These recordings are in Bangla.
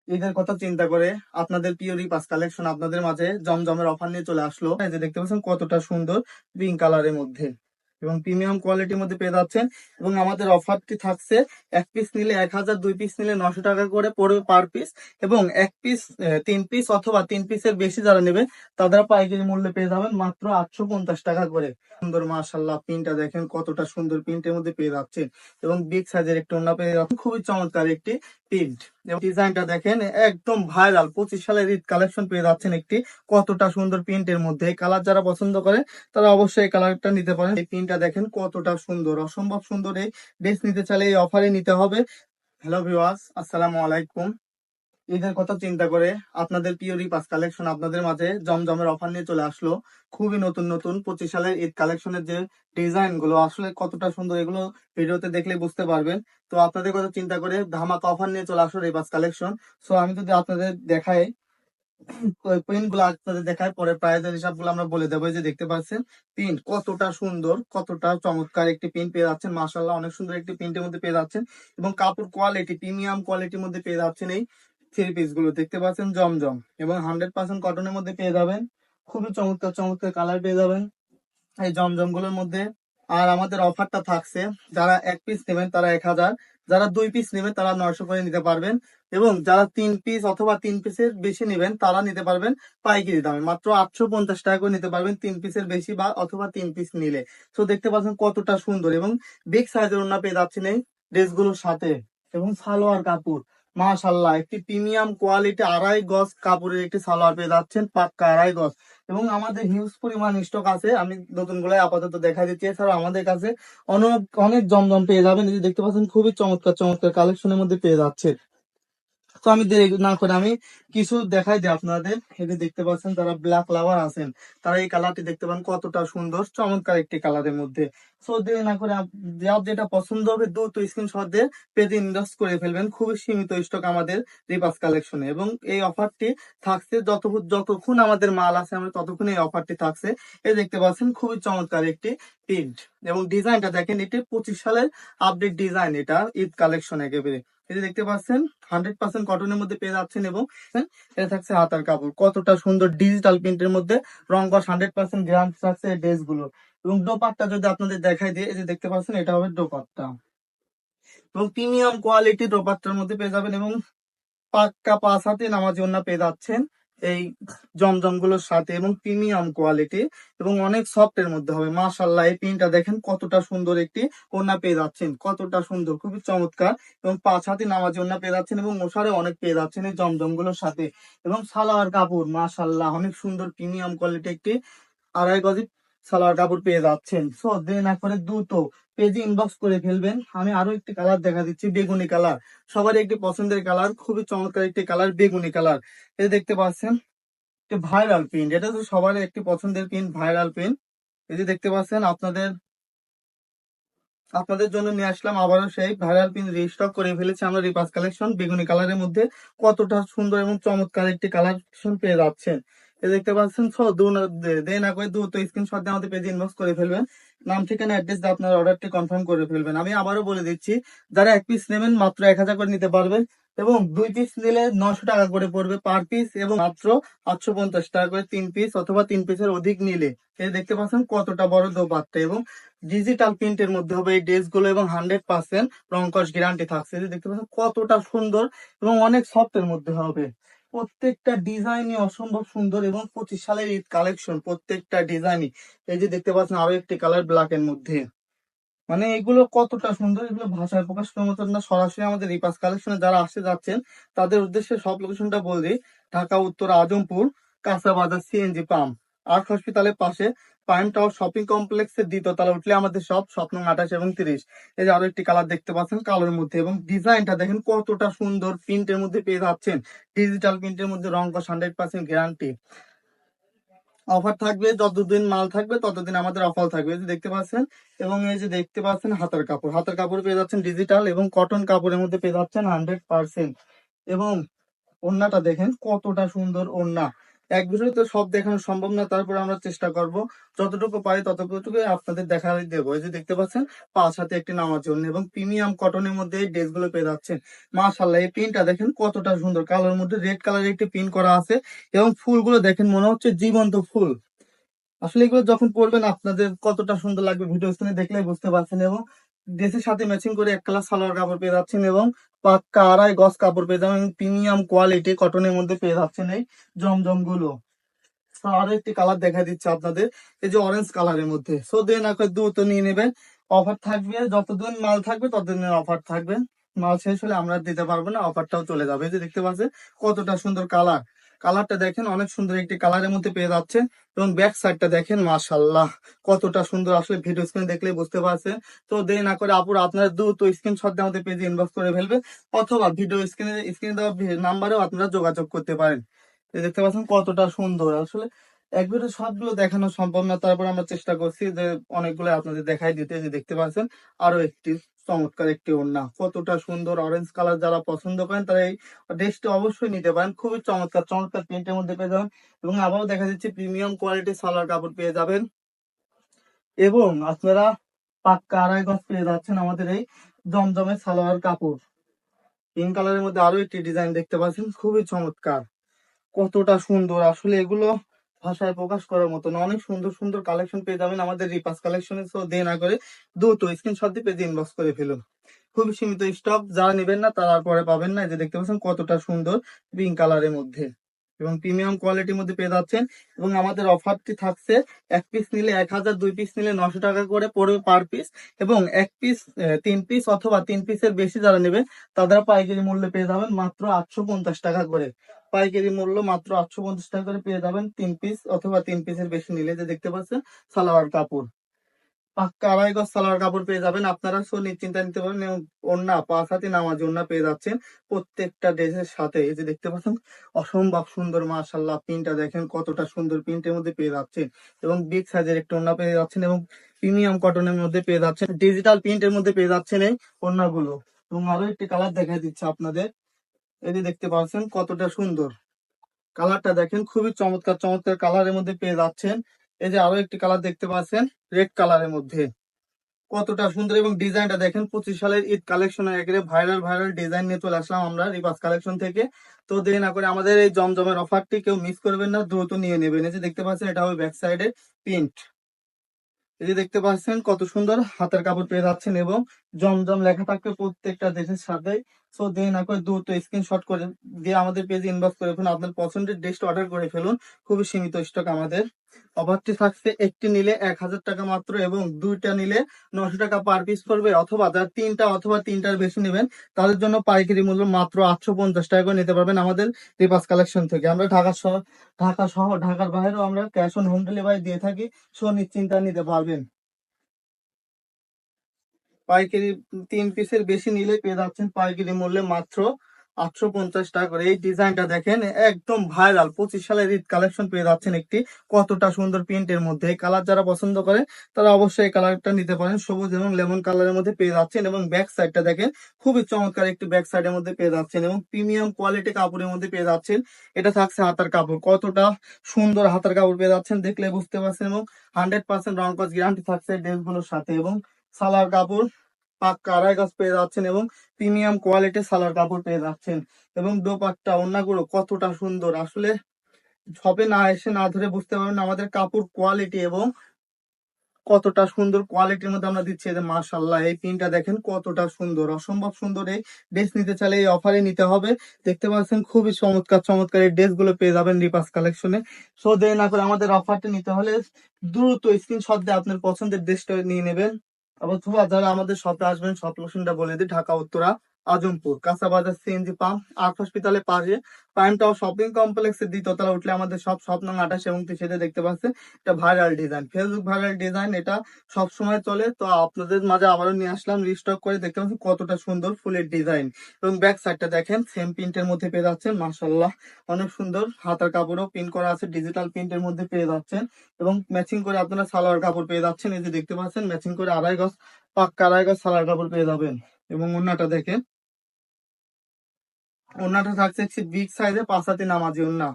ঈদের কথা চিন্তা করে আপনাদের প্রিয় রিপাস কালেকশন আপনাদের মাঝে জমজমের অফার নিয়ে চলে আসলো। এই যে দেখতে পাচ্ছেন কতটা সুন্দর পিঙ্ক কালারের মধ্যে এবং প্রিমিয়াম কোয়ালিটির মধ্যে পেয়ে যাচ্ছেন। এবং আমাদের অফারটি থাকছে এক পিস নিলে 1000, 2 পিস নিলে 900 টাকা করে পড়বে পার পিস। এবং এক পিস 3 পিস অথবা 3 পিসের বেশি যারা নেবে তারা পাইকারি মূল্যে পেয়ে যাবেন মাত্র 850 টাকা করে। সুন্দর মাশাল্লাহ, প্রিন্টটা দেখেন কতটা সুন্দর প্রিন্টের মধ্যে পেয়ে যাচ্ছেন এবং বিগ সাইজের একটি ওড়না পেয়ে যাচ্ছেন। খুবই চমৎকার একটি প্রিন্ট এবং ডিজাইনটা দেখেন একদম ভাইরাল 25 সালের ঈদ কালেকশন পেয়ে যাচ্ছেন একটি কতটা সুন্দর প্রিন্টের মধ্যে। এই কালার যারা পছন্দ করে তারা অবশ্যই এই কালারটা নিতে পারেন। এই প্রিন্টটা দেখেন কতটা সুন্দর, অসম্ভব সুন্দর। এই ড্রেস নিতে চাইলে এই অফারে নিতে হবে। হ্যালো ভিউয়ার্স, আসসালামু আলাইকুম। ঈদের কথা চিন্তা করে আপনাদের প্রিয় রিপাস কালেকশন আপনাদের মাঝে জমজমের অফার নিয়ে চলে আসলো। খুবই নতুন নতুন 25 সালের ঈদ কালেকশনের যে ডিজাইন গুলো আসলে কতটা সুন্দর, এগুলো ভিডিওতে দেখলে বুঝতে পারবেন। তো আপনাদের কথা চিন্তা করে ধামাকা অফার নিয়ে চলে আসলো রিপাস কালেকশন। সো আমি যদি আপনাদের দেখাই প্রিন্ট গুলো, আপনাদের দেখায় পরে প্রাইজের হিসাব গুলো আমরা বলে দেবো। এই যে দেখতে পাচ্ছেন প্রিন্ট কতটা সুন্দর, কতটা চমৎকার একটি প্রিন্ট পেয়ে যাচ্ছেন। মাশাআল্লাহ, অনেক সুন্দর একটি প্রিন্টের মধ্যে পেয়ে যাচ্ছেন এবং কাপড় কোয়ালিটি প্রিমিয়াম কোয়ালিটির মধ্যে পেয়ে যাচ্ছেন। এই থ্রি পিস গুলো দেখতে পাচ্ছেন জমজম এবং 100% কটনের মধ্যে পেয়ে যাবেন। খুবই চমৎকার চমৎকার কালার পেয়ে যাবেন এই জমজম গুলোর মধ্যে। আর আমাদের অফারটা থাকছে, যারা এক পিস নেবেন তারা 1000, যারা 2 পিস নেবেন তারা 900 করে নিতে পারবেন। এবং যারা 3 পিস অথবা 3 পিসের বেশি নেবেন তারা নিতে পারবেন পাইকারি দামে মাত্র 850 টাকা করে নিতে পারবেন 3 পিসের বেশি বা অথবা 3 পিস নিলে। তো দেখতে পাচ্ছেন কতটা সুন্দর এবং বিগ সাইজের ওড়না পেয়ে যাচ্ছেন এই ড্রেসগুলোর সাথে। এবং সালোয়ার কাপড় মাশাল্লাহ একটি প্রিমিয়াম কোয়ালিটি 2.5 গজ কাপড়ের একটি সালোয়ার পেয়ে যাচ্ছেন, পাক্কা 2.5 গজ। এবং আমাদের হিউজ পরিমাণ স্টক আছে, আমি নতুন গুলো আপাতত দেখা দিচ্ছি। এছাড়াও আমাদের কাছে অনেক অনেক জমজম পেয়ে যাবেন। এই যে দেখতে পাচ্ছেন খুবই চমৎকার চমৎকার কালেকশনের মধ্যে পেয়ে যাচ্ছে। তো আমি দেরি না করে আমি কিছু দেখাই দিই আপনাদের। এই যে দেখতে পাচ্ছেন যারা ব্ল্যাক লাভার আছেন তারা এই কালারটি দেখতে পান কতটা সুন্দর চমৎকার একটি কালারের মধ্যে। সো দেরি না করে যার যেটা পছন্দ হবে দ্রুত স্ক্রিনশট দিয়ে পেজে ইনবক্স করে ফেলবেন। খুবই সীমিত স্টক আমাদের রিপাস কালেকশনে এবং এই অফারটি থাকছে যতক্ষণ আমাদের মাল আছে আমরা ততক্ষণ এই অফারটি থাকছে। এই দেখতে পাচ্ছেন খুবই চমৎকার একটি প্রিন্ট এবং ডিজাইনটা দেখেন, এটি 25 সালের আপডেট ডিজাইন, এটা ঈদ কালেকশন একেবারে। এই যে দেখতে পাচ্ছেন 100% কটনের মধ্যে পেয়ে যাচ্ছেন এবং এটা থাকছে হাতার কাপড় কতটা সুন্দর ডিজিটাল প্রিন্টের মধ্যে, রং কস 100% গ্যারান্টি থাকছে এই ড্রেস গুলো। এবং দোপাট্টা যদি আপনাদের দেখাই দিয়ে, এই যে দেখতে পাচ্ছেন এটা হবে দোপাট্টা এবং প্রিমিয়াম কোয়ালিটির দোপাট্টার মধ্যে পেয়ে যাবেন এবং পাক্কা 5 হাতে নামাজি ওড়না পেয়ে যাচ্ছেন এই জমজম গুলোর সাথে এবং প্রিমিয়াম কোয়ালিটি এবং অনেক সফট এর মধ্যে হবে। মাশাআল্লাহ, এই প্রিন্টটা দেখেন কতটা সুন্দর একটি ওড়না পেয়ে যাচ্ছেন, কতটা সুন্দর, খুবই চমৎকার। এবং 5 হাতে নামাজি ওড়না পেয়ে যাচ্ছেন এবং মশারে অনেক পেয়ে যাচ্ছেন এই জমজম গুলোর সাথে। এবং সালোয়ার কাপড় মাশাআল্লাহ অনেক সুন্দর প্রিমিয়াম কোয়ালিটি একটি 2.5 গজি সালোয়ার কাপড় পেয়ে যাচ্ছেন। সো দেরি না করে দ্রুত পেজে ইনবক্স করে ফেলবেন। আমি আরো একটি কালার দেখা দিচ্ছি, বেগুনি কালার, সবারই একটি পছন্দের কালার, খুবই চমৎকার একটি কালার বেগুনি কালার। এই দেখতে পাচ্ছেন একটি ভাইরাল প্রিন্ট, এটা তো সবারই একটি পছন্দের প্রিন্ট, ভাইরাল প্রিন্ট। এই যে দেখতে পাচ্ছেন আপনাদের আপনাদের জন্য নিয়ে আসলাম আবারও সেই ভাইরাল প্রিন্ট রিস্টক করে ফেলেছি আমরা রিপাস কালেকশন বেগুনি কালারের মধ্যে। কতটা সুন্দর এবং চমৎকার একটি কালেকশন পেয়ে যাচ্ছেন। এই দেখতে পাচ্ছেন। সো দেরি না করে দ্রুত স্ক্রিনশট দিয়ে আমাদের পেজে ইনবক্স করে ফেলবেন, নাম ঠিকানা অ্যাড্রেস দিয়ে আপনার অর্ডারটি কনফার্ম করে ফেলবেন। আমি আবারও বলে দিচ্ছি, যারা এক পিস নেবেন মাত্র 1000 করে নিতে পারবেন এবং 2 পিস নিলে 900 টাকা করে পড়বে পার পিস এবং মাত্র 850 টাকা করে 3 পিস অথবা 3 পিসের অধিক নিলে। এই দেখতে পাচ্ছেন কতটা বড় দোপাট্টা এবং ডিজিটাল প্রিন্টের মধ্যে হবে এই ড্রেস গুলো এবং 100% রং কস গ্যারান্টি থাকছে। এই যে দেখতে পাচ্ছেন কতটা সুন্দর এবং অনেক সফট এর মধ্যে হবে। প্রত্যেকটা ডিজাইনই অসম্ভব সুন্দর এবং 25 সালের ঈদ কালেকশন প্রত্যেকটা ডিজাইনই। এই যে দেখতে পাচ্ছেন আরো একটি কালার ব্ল্যাক এর মধ্যে, মানে এগুলো কতটা সুন্দর, এগুলো ভাষায় প্রকাশ করার মতো না। সরাসরি আমাদের রিপাস কালেকশনে যারা আসতে যাচ্ছেন তাদের উদ্দেশ্যে সব লোকেশনটা বলে দিই। ঢাকা উত্তর আজমপুর, কাঁচা বাজার, সিএনজি পাম্প, আর্ট হসপিটালের পাশে প্রাইম টাওয়ার শপিং কমপ্লেক্সের 2য় তলা উঠলে আমাদের সব, স্বপ্ন 28 এবং 30। এই যে আরো একটি কালার দেখতে পাচ্ছেন কালোর মধ্যে এবং ডিজাইনটা দেখেন কতটা সুন্দর প্রিন্টের মধ্যে পেয়ে যাচ্ছেন, ডিজিটাল প্রিন্টের মধ্যে, রং কস 100% গ্যারান্টি। অফার থাকবে যতদিন মাল থাকবে ততদিন আমাদের অফার থাকবে। এই যে দেখতে পাচ্ছেন এবং এই যে দেখতে পাচ্ছেন হাতার কাপড়, হাতার কাপড় পেয়ে যাচ্ছেন ডিজিটাল এবং কটন কাপড়ের মধ্যে পেয়ে যাচ্ছেন 100%। এবং ওড়নাটা দেখেন কতটা সুন্দর ওড়না, এক ভিডিওতে তো সব দেখানো সম্ভব না, তারপরে আমরা চেষ্টা করব যতটুকু পারি ততটুকু আপনাদের দেখা দেবো। এই যে দেখতে পাচ্ছেন 5 হাতে একটি নামার জন্য এবং প্রিমিয়াম কটনের মধ্যে এই ড্রেসগুলো পেয়ে যাচ্ছেন। মাশাআল্লাহ, এই প্রিন্টটা দেখেন কতটা সুন্দর, কালোর মধ্যে রেড কালারের একটি প্রিন্ট করা আছে এবং ফুলগুলো দেখেন মনে হচ্ছে জীবন্ত ফুল। আসলে এগুলো যখন পরবেন আপনাদের কতটা সুন্দর লাগবে ভিডিও স্ক্রিনে দেখলেই বুঝতে পারছেন। এবং ড্রেসের সাথে ম্যাচিং করে এক কালার সালোয়ার কাপড় পেয়ে যাচ্ছেন এবং পাক্কা 2.5 গজ কাপড় পেয়ে যাবেন, প্রিমিয়াম কোয়ালিটি কটনের মধ্যে পেয়ে যাচ্ছেন এই জমজম গুলো। আরো একটি কালার দেখা দিচ্ছে আপনাদের, এই যে অরেঞ্জ কালারের মধ্যে। সো দেন আপনার দ্রুত নিয়ে নেবেন, অফার থাকবে যতদিন মাল থাকবে ততদিনের অফার থাকবে, মাল শেষ হলে আমরা দিতে পারবো না, অফারটাও চলে যাবে। এই যে দেখতে পাচ্ছেন কতটা সুন্দর কালার, কালারটা দেখেন অনেক সুন্দর একটি কালারের মধ্যে পেয়ে যাচ্ছে এবং ব্যাক সাইডটা দেখেন মাশাআল্লাহ কতটা সুন্দর, আসলে ভিডিও স্ক্রিনে দেখলেই বুঝতে পারছেন। তো দেরি না করে আপুর আপনারা দ্রুত স্ক্রিনশট দিয়ে আমাদের পেজে ইনবক্স করে ফেলবেন, অথবা ভিডিও স্ক্রিনে দেওয়া নাম্বারেও আপনারা যোগাযোগ করতে পারেন। এই দেখতে পাচ্ছেন কতটা সুন্দর, আসলে এক ভিডিও সবগুলো দেখানো সম্ভব না, তারপর আমরা চেষ্টা করছি যে অনেকগুলো আপনাদের দেখাই দিতে। যে দেখতে পাচ্ছেন আরো একটি চমৎকার একটি ওড়না, কতটা সুন্দর অরেঞ্জ কালার, যারা পছন্দ করেন তারা এই ড্রেসটি অবশ্যই নিতে পারেন, খুবই চমৎকার চমৎকার প্রিন্টের মধ্যে পেয়ে যাবেন। এবং আবারও দেখা যাচ্ছে প্রিমিয়াম কোয়ালিটির সালোয়ার কাপড় পেয়ে যাবেন এবং আপনারা পাক্কা 2.5 গজ পেয়ে যাচ্ছেন আমাদের এই জমজমের সালোয়ার কাপড়। পিঙ্ক কালারের মধ্যে আরো একটি ডিজাইন দেখতে পাচ্ছেন, খুবই চমৎকার, কতটা সুন্দর, আসলে এগুলো ভাষায় প্রকাশ করার মতো না। অনেক সুন্দর সুন্দর কালেকশন পেয়ে যাবেন আমাদের রিপাস কালেকশনে। তো দেরি না করে দ্রুত স্ক্রিনশট দিয়ে পেজে ইনবক্স করে ফেলুন, খুবই সীমিত স্টক, যারা নেবেন না তারা আর পরে পাবেন না। এই যে দেখতে পাচ্ছেন কতটা সুন্দর পিঙ্ক কালারের মধ্যে এবং প্রিমিয়াম কোয়ালিটির মধ্যে পেয়ে যাচ্ছেন। এবং আমাদের অফারটি থাকছে 1 পিস নিলে 1000, 2 পিস নিলে 900 টাকা করে পড়বে পার পিস, এবং 1 পিস 3 পিস অথবা 3 পিসের বেশি যারা নেবেন তারা পাইকারি মূল্যে পেয়ে যাবেন মাত্র 850 টাকা করে। পাইকারি মূল্য মাত্র 850 টাকা করে পেয়ে যাবেন 3 পিস অথবা 3 পিসের বেশি নিলে। যে দেখতে পাচ্ছেন সালোয়ার কাপড়, পাক্কা 2.5 গজ সালোয়ার কাপড় পেয়ে যাবেন আপনারা। সো নিশ্চিন্তা নিতে পারেন এবং ওড়না 5 হাতে নামাজ ওড়না পেয়ে যাচ্ছেন প্রত্যেকটা ড্রেসের সাথে। এই যে দেখতে পাচ্ছেন অসম্ভব সুন্দর, মাশাআল্লাহ প্রিন্টটা দেখেন কতটা সুন্দর, প্রিন্টের মধ্যে পেয়ে যাচ্ছেন এবং বিগ সাইজের একটা ওড়না পেয়ে যাচ্ছেন এবং প্রিমিয়াম কটনের মধ্যে পেয়ে যাচ্ছেন, ডিজিটাল প্রিন্টের মধ্যে পেয়ে যাচ্ছেন এই ওড়নাগুলো। এবং আরো একটি কালার দেখা দিচ্ছে আপনাদের, এই যে দেখতে পাচ্ছেন কতটা সুন্দর, কালারটা দেখেন খুবই চমৎকার চমৎকার কালারের মধ্যে পেয়ে যাচ্ছেন। এই যে আরো একটি কালার দেখতে পাচ্ছেন রেড কালারের মধ্যে, কতটা সুন্দর এবং ডিজাইনটা দেখেন 25 সালের ঈদ কালেকশনে একেবারে ভাইরাল ভাইরাল ডিজাইন নিয়ে চলে আসলাম আমরা রিপাস কালেকশন থেকে। তো দেরি না করে আমাদের এই জমজমের অফারটি কেউ মিস করবেন না, দ্রুত নিয়ে নেবেন। এই যে দেখতে পাচ্ছেন এটা হবে ব্যাক সাইডে প্রিন্ট, এই যে দেখতে পাচ্ছেন কত সুন্দর হাতের কাপড় পেয়ে যাচ্ছেন এবং জমজম লেখা থাকবে প্রত্যেকটা দেশের সাথে। সো দেরি না করে দ্রুত স্ক্রিনশট করে দিয়ে আমাদের পেজে ইনবক্স করে ফেলুন, আপনার পছন্দের ড্রেসটা অর্ডার করে ফেলুন, খুবই সীমিত স্টক আমাদের। অফারটি থাকছে একটি নিলে 1000 টাকা মাত্র এবং দুইটা নিলে 900 টাকা পার পিস পড়বে, অথবা যারা তিনটা অথবা তিনটার বেশি নেবেন তাদের জন্য পাইকারি মূল্য মাত্র 850 টাকা করে নিতে পারবেন আমাদের রিপাস কালেকশন থেকে। আমরা ঢাকা সহ ঢাকার বাইরেও আমরা ক্যাশ অন হোম ডেলিভারি দিয়ে থাকি, সো নিশ্চিন্তা নিতে পারবেন। পাইকারি 3 পিসের বেশি নিলে পেয়ে যাচ্ছেন পাইকারি মূল্যে মাত্র 850 টাকা করে। এই ডিজাইনটা দেখেন একদম ভাইরাল 25 সালের ঈদ কালেকশন পেয়ে যাচ্ছেন একটি, কতটা সুন্দর প্রিন্টের মধ্যে। এই কালার যারা পছন্দ করে তারা অবশ্যই এই কালারটা নিতে পারেন, সবুজ এবং লেমন কালারের মধ্যে পেয়ে যাচ্ছেন। এবং ব্যাক সাইডটা দেখেন খুবই চমৎকার একটি ব্যাক সাইডের মধ্যে পেয়ে যাচ্ছেন এবং প্রিমিয়াম কোয়ালিটি কাপড়ের মধ্যে পেয়ে যাচ্ছেন। এটা থাকছে হাতার কাপড়, কতটা সুন্দর হাতার কাপড় পেয়ে যাচ্ছেন দেখলে বুঝতে পারছেন। এবং 100% রং কস গ্যারান্টি থাকছে ড্রেসগুলোর সাথে। এবং সালোয়ার কাপড় পাক্কা 2.5 গজ পেয়ে যাচ্ছেন এবং প্রিমিয়াম কোয়ালিটির সালোয়ার কাপড় পেয়ে যাচ্ছেন। এবং দোপাট্টা ওড়নাগুলো কতটা সুন্দর, আসলে শপে না এসে না ধরে বুঝতে পারবেন না আমাদের কাপড় কোয়ালিটি এবং কতটা সুন্দর কোয়ালিটির মধ্যে আমরা দিচ্ছি। এই যে মাশাআল্লাহ, এই পিনটা দেখেন কতটা সুন্দর, অসম্ভব সুন্দর। এই ড্রেস নিতে চাইলে এই অফারে নিতে হবে। দেখতে পাচ্ছেন খুবই চমৎকার চমৎকার এই ড্রেস গুলো পেয়ে যাবেন রিপাস কালেকশনে। সো দেরি না করে আমাদের অফারটা নিতে হলে দ্রুত স্ক্রিনশট দিয়ে আপনার পছন্দের ড্রেসটা নিয়ে নেবেন। অথবা যারা আমাদের শপে আসবেন, শপ লোকেশনটা বলে দিই, ঢাকা উত্তরা আজমপুর কাঁচা বাজার সিএনজি পাম্প আর্ট হসপিটালের পাশে প্রাইম টাওয়ার শপিং কমপ্লেক্সের 2য় তলা উঠলে আমাদের সব শপ নং 28 এবং 30 দেখতে পাচ্ছেন। এটা viral design, Facebook viral design, এটা সব সময় চলে। তো আপনাদের মাঝে আবারও নিয়ে আসলাম রিস্টক করে। দেখতে পাচ্ছেন কতটা সুন্দর ফুলের ডিজাইন এবং ব্যাক সাইডটা দেখেন সেম প্রিন্টের মধ্যে পেয়ে যাচ্ছেন। মাশাআল্লাহ, অনেক সুন্দর, হাতার কাপড়ও প্রিন্ট করা আছে ডিজিটাল প্রিন্টের মধ্যে পেয়ে যাচ্ছেন এবং ম্যাচিং করে আপনারা সালোয়ার কাপড় পেয়ে যাচ্ছেন। এই যে দেখতে পাচ্ছেন ম্যাচিং করে 2.5 গজ পাক্কা 2.5 গজ সালোয়ার কাপড় পেয়ে যাবেন। এবং ওড়নাটা দেখেন, ওড়নাটা থাকছে বিগ সাইজে 5 হাতে নামাজি ওড়না,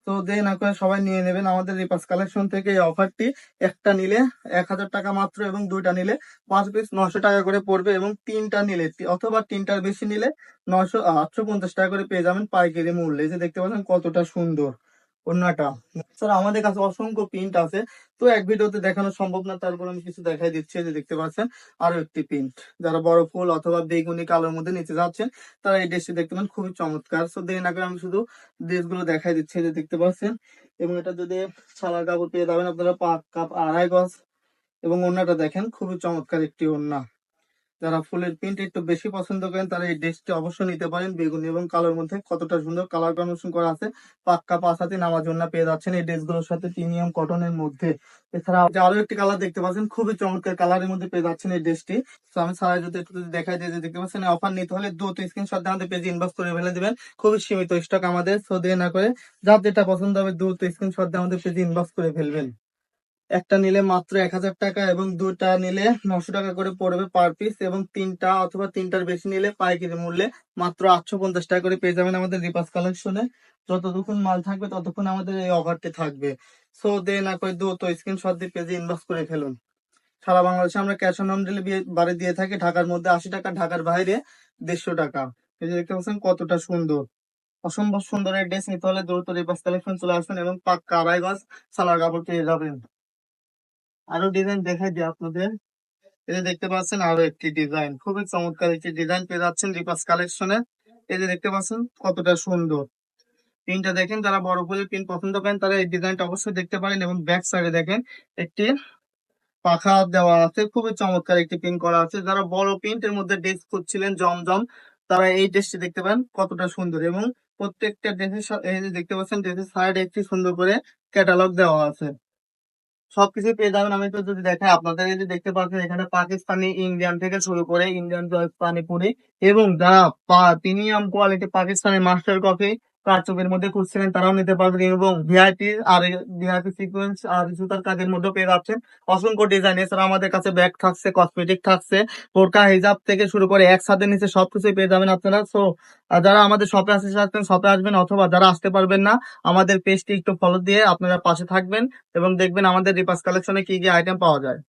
তো দেরি না করে সবাই নিয়ে নেবেন আমাদের রিপাস কালেকশন থেকে এই অফারটি। একটা নিলে 1,000 টাকা মাত্র, এবং দুইটা নিলে 5 পিস 900 টাকা করে পড়বে, এবং তিনটা নিলে অথবা তিনটার বেশি নিলে 850 টাকা করে পেয়ে যাবেন পাইকারি মূল্যে। এই যে দেখতে পাচ্ছেন কতটা সুন্দর ওড়নাটা। স্যার আমাদের কাছে অসংখ্য প্রিন্ট আছে, তো এক ভিডিওতে দেখানো সম্ভব না, তারপর আমি কিছু দেখাই দিচ্ছি। এই যে দেখতে পাচ্ছেন আরো একটি প্রিন্ট, যারা বড় ফুল অথবা বেগুনি কালোর মধ্যে নিতে যাচ্ছেন তারা এই ড্রেসটি দেখতে পান, খুবই চমৎকার। তো দেরি না করে আমি শুধু ড্রেসগুলো দেখাই দিচ্ছি। এই যে দেখতে পাচ্ছেন, এবং এটা যদি সালোয়ার কাপড় পেয়ে যাবেন আপনারা 5 কাপ 2.5 গজ, এবং ওড়নাটা দেখেন খুবই চমৎকার একটি ওড়না। যারা ফুলের প্রিন্ট একটু বেশি পছন্দ করেন তারা এই ড্রেসটি অবশ্যই নিতে পারেন। বেগুনি এবং কালোর মধ্যে কতটা সুন্দর কালার কম্বিনেশন করা আছে। পাক্কা 5 হাতে নামার জন্য পেয়ে যাচ্ছেন এই ড্রেসগুলোর সাথে প্রিমিয়াম কটনের মধ্যে। এছাড়া যে আরো একটি কালার দেখতে পাচ্ছেন, খুবই চমৎকার কালারের মধ্যে পেয়ে যাচ্ছেন এই ড্রেসটি। তো আমি সারা যদি একটু যদি দেখাই দিয়ে, যে দেখতে পাচ্ছেন অফার নিতে হলে দ্রুত স্ক্রিনশট দিয়ে আমাদের পেজে ইনবক্স করে ফেলে দিবেন। খুবই সীমিত স্টক আমাদের, সো দেরি না করে যার যেটা পছন্দ হবে দ্রুত স্ক্রিনশট দিয়ে আমাদের পেজে ইনবক্স করে ফেলবেন। একটা নিলে মাত্র 1,000 টাকা, এবং দুটা নিলে 900 টাকা করে পড়বে পার পিস, এবং তিনটা অথবা তিনটার বেশি নিলে পাইকারি মূল্যে মাত্র 850 টাকা করে পেয়ে যাবেন আমাদের রিপাস কালেকশনে। যতক্ষণ মাল থাকবে ততক্ষণ আমাদের এই অফারটি থাকবে। সো দে না করে দ্রুত স্ক্রিনশট দিয়ে পেজে ইনবক্স করে ফেলুন। সারা বাংলাদেশে আমরা ক্যাশ অন হোম ডেলিভারি দিয়ে থাকি। ঢাকার মধ্যে 80 টাকা, ঢাকার বাইরে 150 টাকা। এই যে দেখতে পাচ্ছেন কতটা সুন্দর, অসম্ভব সুন্দর এই ড্রেস নিতে হলে দ্রুত রিপাস কালেকশন চলে আসবেন, এবং পাক্কা 2.5 গজ সালোয়ার কাপড় পেয়ে যাবেন। আরো ডিজাইন দেখাই দিই আপনাদের। এই যে দেখতে পাচ্ছেন আরো একটি ডিজাইন, খুবই চমৎকার একটি ডিজাইন পেয়ে যাচ্ছেন রিপাস কালেকশনে। এই যে দেখতে পাচ্ছেন কতটা সুন্দর প্রিন্টটা দেখেন। যারা বড় ফুলের প্রিন্ট পছন্দ করেন তারা এই ডিজাইনটা অবশ্যই দেখতে পারেন, এবং ব্যাক সাইডে দেখেন একটি পাখা দেওয়া আছে, খুবই চমৎকার একটি প্রিন্ট করা আছে। যারা বড় প্রিন্টের মধ্যে ড্রেস খুঁজছিলেন জমজম, তারা এই ড্রেসটি দেখতে পারেন কতটা সুন্দর, এবং প্রত্যেকটা ড্রেসের এই যে দেখতে পাচ্ছেন ড্রেসের সাইডে একটি সুন্দর করে ক্যাটালগ দেওয়া আছে। সবকিছু পেয়ে যাবেন। আমি তো যদি দেখাই আপনাদের, এই যে দেখতে পাচ্ছেন এখানে পাকিস্তানি ইন্ডিয়ান থেকে শুরু করে ইন্ডিয়ান চয়েস পানিপুরি, এবং যারা premium quality Pakistani master coffee কারচুপির মধ্যে খুঁজছিলেন তারাও নিতে পারবেন, এবং ভিআইপি আর ভিআইপি সিকোয়েন্স আর জুতার কাজের মধ্যে পেয়ে যাচ্ছেন অসংখ্য ডিজাইন। এছাড়া আমাদের কাছে ব্যাগ থাকছে, কসমেটিক থাকছে, বোরকা হিজাব থেকে শুরু করে এক ছাদের নিচে সবকিছুই পেয়ে যাবেন আপনারা। সো যারা আমাদের শপে আসতে চাচ্ছেন শপে আসবেন, অথবা যারা আসতে পারবেন না আমাদের পেজটি একটু ফলো দিয়ে আপনারা পাশে থাকবেন, এবং দেখবেন আমাদের রিপাস কালেকশনে কি কি আইটেম পাওয়া যায়।